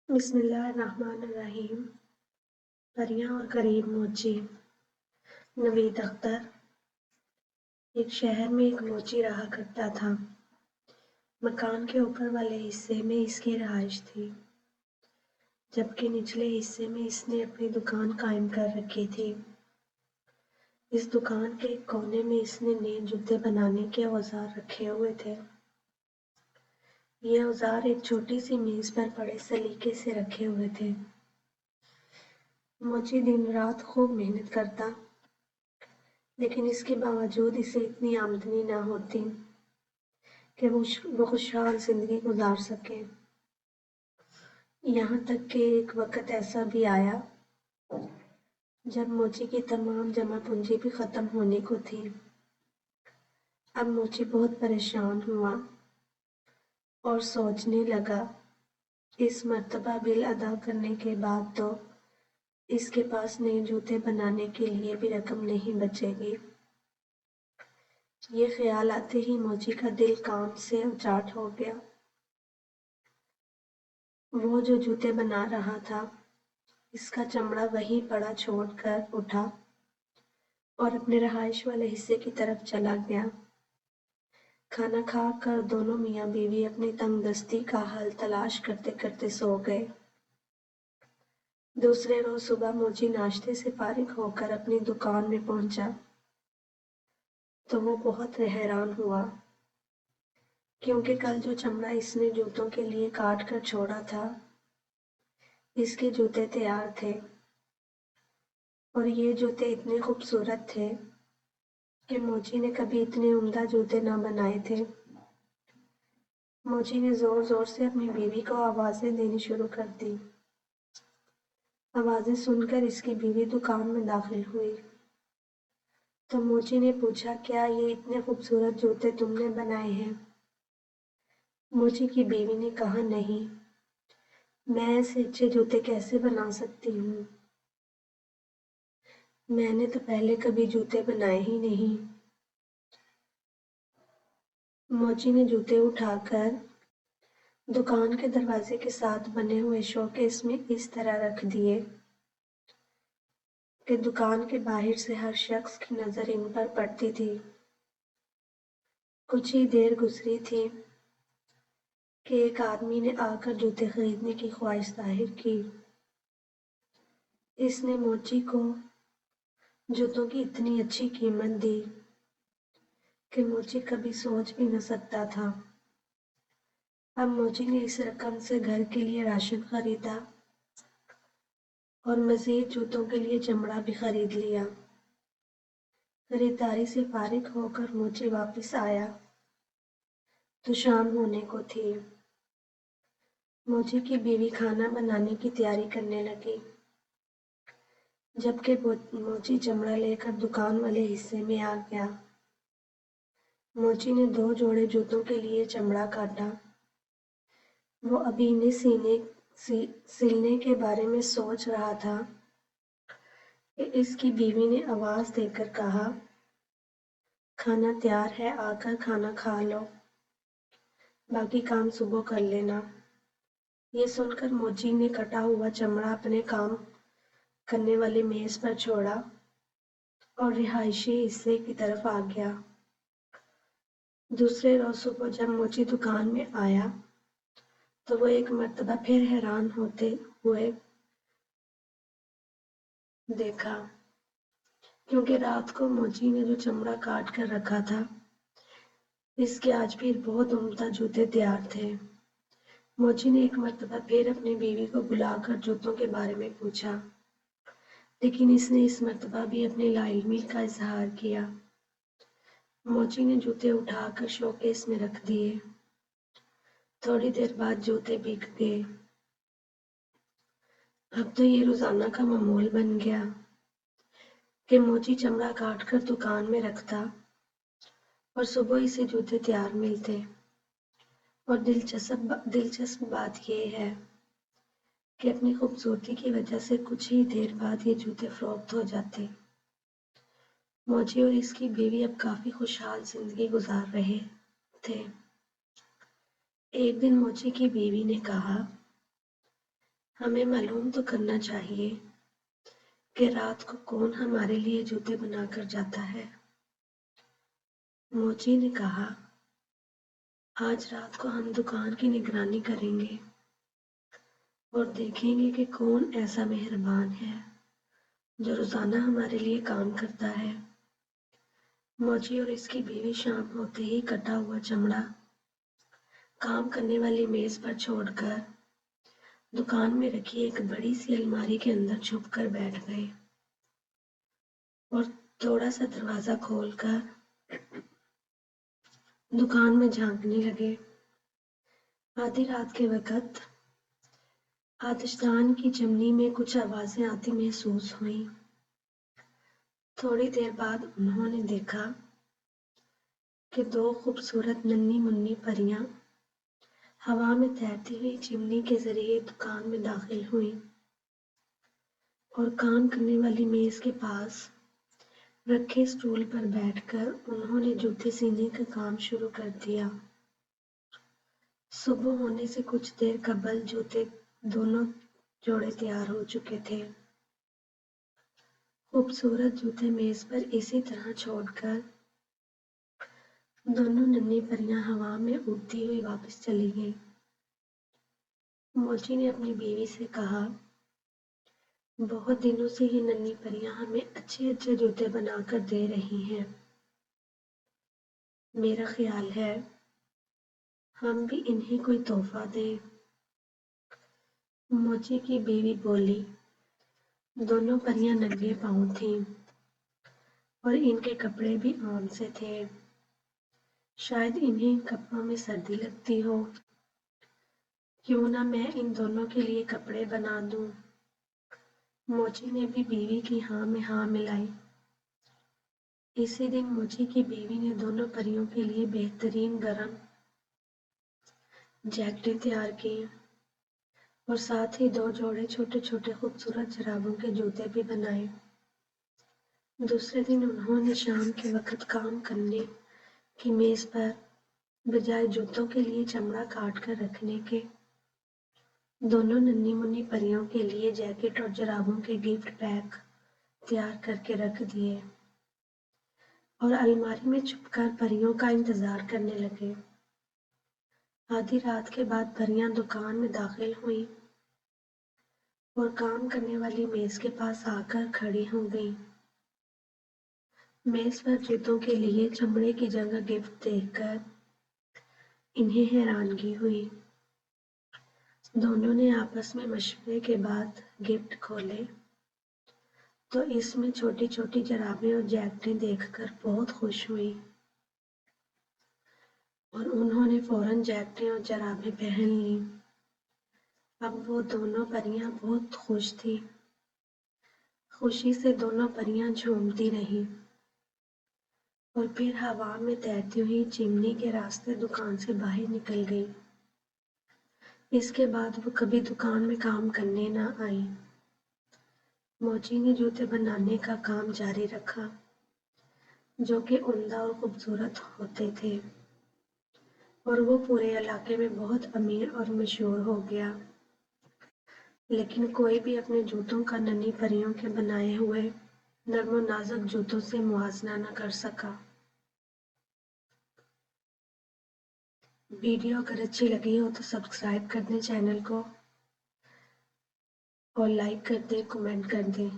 بسم اللہ الرحمن الرحیم۔ پریاں اور غریب موچی۔ نوید اختر۔ ایک شہر میں ایک موچی رہا کرتا تھا۔ مکان کے اوپر والے حصے میں اس کی رہائش تھی، جبکہ نچلے حصے میں اس نے اپنی دکان قائم کر رکھی تھی۔ اس دکان کے ایک کونے میں اس نے نئے جوتے بنانے کے اوزار رکھے ہوئے تھے۔ یہ اوزار ایک چھوٹی سی میز پر بڑے سلیقے سے رکھے ہوئے تھے۔ موچی دن رات خوب محنت کرتا، لیکن اس کے باوجود اسے اتنی آمدنی نہ ہوتی کہ وہ خوشحال زندگی گزار سکے۔ یہاں تک کہ ایک وقت ایسا بھی آیا جب موچی کی تمام جمع پونجی بھی ختم ہونے کو تھی۔ اب موچی بہت پریشان ہوا اور سوچنے لگا، اس مرتبہ بل ادا کرنے کے بعد تو اس کے پاس نئے جوتے بنانے کے لیے بھی رقم نہیں بچے گی۔ یہ خیال آتے ہی موچی کا دل کام سے اچاٹ ہو گیا۔ وہ جو جوتے بنا رہا تھا، اس کا چمڑا وہیں پڑا چھوڑ کر اٹھا اور اپنے رہائش والے حصے کی طرف چلا گیا۔ کھانا کھا کر دونوں میاں بیوی اپنی تنگ دستی کا حل تلاش کرتے کرتے سو گئے۔ دوسرے روز صبح موچی ناشتے سے فارغ ہو کر اپنی دکان میں پہنچا تو وہ بہت حیران ہوا، کیونکہ کل جو چمڑا اس نے جوتوں کے لیے کاٹ کر چھوڑا تھا، اس کے جوتے تیار تھے، اور یہ جوتے اتنے خوبصورت تھے کہ موچی نے کبھی اتنے عمدہ جوتے نہ بنائے تھے۔ موچی نے زور زور سے اپنی بیوی کو آوازیں دینی شروع کر دی۔ آوازیں سن کر اس کی بیوی دکان میں داخل ہوئی تو موچی نے پوچھا، کیا یہ اتنے خوبصورت جوتے تم نے بنائے ہیں؟ موچی کی بیوی نے کہا، نہیں، میں ایسے اچھے جوتے کیسے بنا سکتی ہوں؟ میں نے تو پہلے کبھی جوتے بنائے ہی نہیں۔ موچی نے جوتے اٹھا کر دکان کے دروازے کے ساتھ بنے ہوئے شوکیس میں اس طرح رکھ دیے کہ دکان کے باہر سے ہر شخص کی نظر ان پر پڑتی تھی۔ کچھ ہی دیر گزری تھی کہ ایک آدمی نے آ کر جوتے خریدنے کی خواہش ظاہر کی۔ اس نے موچی کو جوتوں کی اتنی اچھی قیمت دی کہ موچی کبھی سوچ بھی نہ سکتا تھا۔ اب موچی نے اس رقم سے گھر کے لیے راشن خریدا اور مزید جوتوں کے لیے چمڑا بھی خرید لیا۔ خریداری سے فارغ ہو کر موچی واپس آیا تو شام ہونے کو تھی۔ موچی کی بیوی کھانا بنانے کی تیاری کرنے لگی، جبکہ موچی چمڑا لے کر دکان والے حصے میں آ گیا۔ موچی نے 2 جوڑے جوتوں کے لیے چمڑا کاٹا۔ وہ ابھی انہیں سلنے کے بارے میں سوچ رہا تھا کہ اس کی بیوی نے آواز دے کر کہا، کھانا تیار ہے، آ کر کھانا کھا لو، باقی کام صبح کر لینا۔ یہ سن کر موچی نے کٹا ہوا چمڑا اپنے کام کرنے والی میز پر چھوڑا اور رہائشی حصے کی طرف آ گیا۔ دوسرے روز صبح جب موچی دکان میں آیا تو وہ ایک مرتبہ پھر حیران ہوتے ہوئے دیکھا، کیونکہ رات کو موچی نے جو چمڑا کاٹ کر رکھا تھا، اس کے آج بھی بہت عمدہ جوتے تیار تھے۔ موچی نے ایک مرتبہ پھر اپنی بیوی کو بلا کر جوتوں کے بارے میں پوچھا، لیکن اس نے اس مرتبہ بھی اپنی لا علمی کا اظہار کیا۔ موچی نے جوتے اٹھا کر شوکیس میں رکھ دیے۔ تھوڑی دیر بعد جوتے بک گئے۔ اب تو یہ روزانہ کا معمول بن گیا کہ موچی چمڑا کاٹ کر دکان میں رکھتا اور صبح اسے جوتے تیار ملتے۔ اور دلچسپ بات یہ ہے کہ اپنی خوبصورتی کی وجہ سے کچھ ہی دیر بعد یہ جوتے فروخت ہو جاتے۔ موچی اور اس کی بیوی اب کافی خوشحال زندگی گزار رہے تھے۔ ایک دن موچی کی بیوی نے کہا، ہمیں معلوم تو کرنا چاہیے کہ رات کو کون ہمارے لیے جوتے بنا کر جاتا ہے۔ موچی نے کہا، آج رات کو ہم دکان کی نگرانی کریں گے اور دیکھیں گے کہ کون ایسا مہربان ہے جو روزانہ ہمارے لیے کام کرتا ہے۔ موچی اور اس کی بیوی شام ہوتے ہی کٹا ہوا چمڑا کام کرنے والی میز پر چھوڑ کر دکان میں رکھی ایک بڑی سی الماری کے اندر چھپ کر بیٹھ گئے اور تھوڑا سا دروازہ کھول کر دکان میں جھانکنے لگے۔ آدھی رات کے وقت آتشدان کی چمنی میں کچھ آوازیں آتی محسوس ہوئیں۔ تھوڑی دیر بعد انہوں نے دیکھا کہ دو خوبصورت ننھی منھی پریاں ہوا میں تیرتی ہوئی چمنی کے ذریعے دکان میں داخل ہوئیں اور کام کرنے والی میز کے پاس رکھے اسٹول پر بیٹھ کر انہوں نے جوتے سینے کا کام شروع کر دیا۔ صبح ہونے سے کچھ دیر قبل جوتے دونوں جوڑے تیار ہو چکے تھے۔ خوبصورت جوتے میز پر اسی طرح چھوڑ کر دونوں ننھی پریاں ہوا میں اڑتی ہوئی واپس چلی گئیں۔ موچی نے اپنی بیوی سے کہا، بہت دنوں سے یہ ننھی پریاں ہمیں اچھے اچھے جوتے بنا کر دے رہی ہیں۔ میرا خیال ہے ہم بھی انہیں کوئی تحفہ دیں۔ موچی کی بیوی بولی، دونوں پریاں ننگے پاؤں تھیں اور ان کے کپڑے بھی عام سے تھے۔ شاید انہیں کپڑوں میں سردی لگتی ہو۔ کیوں نہ میں ان دونوں کے لیے کپڑے بنا دوں۔ موچی نے بھی بیوی کی ہاں میں ہاں ملائی۔ اسی دن موچی کی بیوی نے دونوں پریوں کے لیے بہترین گرم جیکٹیں تیار کی اور ساتھ ہی دو جوڑے چھوٹے چھوٹے خوبصورت جرابوں کے جوتے بھی بنائے۔ دوسرے دن انہوں نے شام کے وقت کام کرنے کی میز پر بجائے جوتوں کے لیے چمڑا کاٹ کر رکھنے کے دونوں ننھی منھی پریوں کے لیے جیکٹ اور جرابوں کے گفٹ پیک تیار کر کے رکھ دیے اور الماری میں چھپ کر پریوں کا انتظار کرنے لگے۔ آدھی رات کے بعد پریاں دکان میں داخل ہوئیں اور کام کرنے والی میز کے پاس آ کر کھڑی ہو گئیں۔ میز پر جوتوں کے لیے چمڑے کی جگہ گفٹ دیکھ کر انہیں حیرانگی ہوئی۔ دونوں نے آپس میں مشورے کے بعد گفٹ کھولے تو اس میں چھوٹی چھوٹی جرابیں اور جیکٹیں دیکھ کر بہت خوش ہوئی اور انہوں نے فوراً جیکٹیں اور جرابیں پہن لیں۔ اب وہ دونوں پریاں بہت خوش تھیں۔ خوشی سے دونوں پریاں جھومتی رہیں اور پھر ہوا میں تیرتی ہوئی چمنی کے راستے دکان سے باہر نکل گئی۔ اس کے بعد وہ کبھی دکان میں کام کرنے نہ آئیں۔ موچی نے جوتے بنانے کا کام جاری رکھا جو کہ عمدہ اور خوبصورت ہوتے تھے اور وہ پورے علاقے میں بہت امیر اور مشہور ہو گیا۔ لیکن کوئی بھی اپنے جوتوں کا ننھی پریوں کے بنائے ہوئے نرم و نازک جوتوں سے موازنہ نہ کر سکا۔ ویڈیو اگر اچھی لگی ہو تو سبسکرائب کر دیں چینل کو اور لائک کر دیں، کمنٹ کر دیں۔